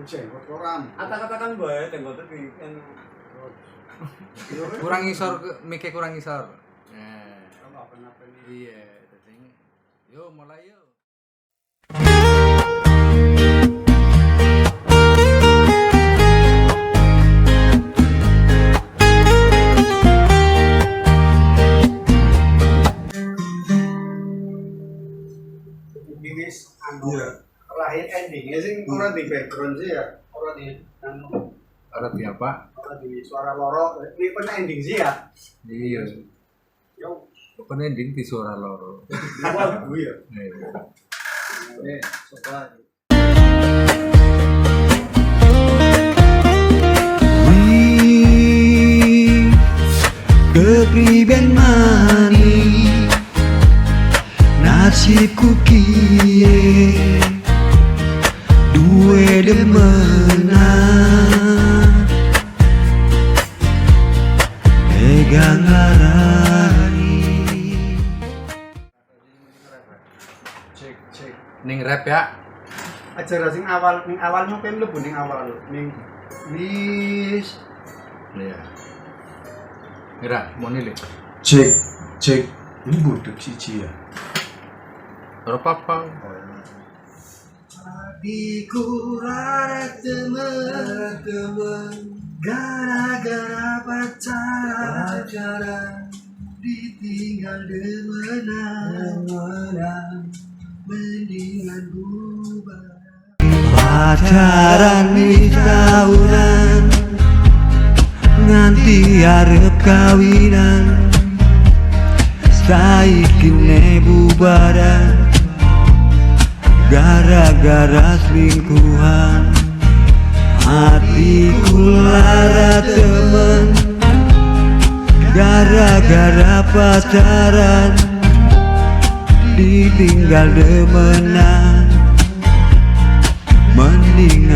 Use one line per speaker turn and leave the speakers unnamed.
jenggot koran.
Kata-katakan bae jenggot iki kan.
Kurang ngisor, mikir kurang ngisor.
Apa ini?
Iya, dadi yo mulai yo.
Wis terakhir endingnya sih ora di background sih ya, ora di
Ora di apa?
ora di suara loro. Ini kan ending sih ya.
Iya.
Yo,
Apa ending di suara loro.
lagu ya.
Iya.
Coba.
Kepriben mani nasibku kiye duwe demenan pegang larani.
Cek.
Ning rap ya.
Acara sing awalnya kan mlebu ning awal ning wis.
Iya. Mira, mau nilai.
Cek ini budek siji ya.
Ora apa-apa.
Hatiku rara temen gara-gara pacaran ditinggal demenan mendingan bubar. Pacaran wis tahunan nganti arep kawinan saiki ne bubaran gara-gara selingkuhan. Hatiku lara temen gara-gara pacaran ditinggal demenan mendingan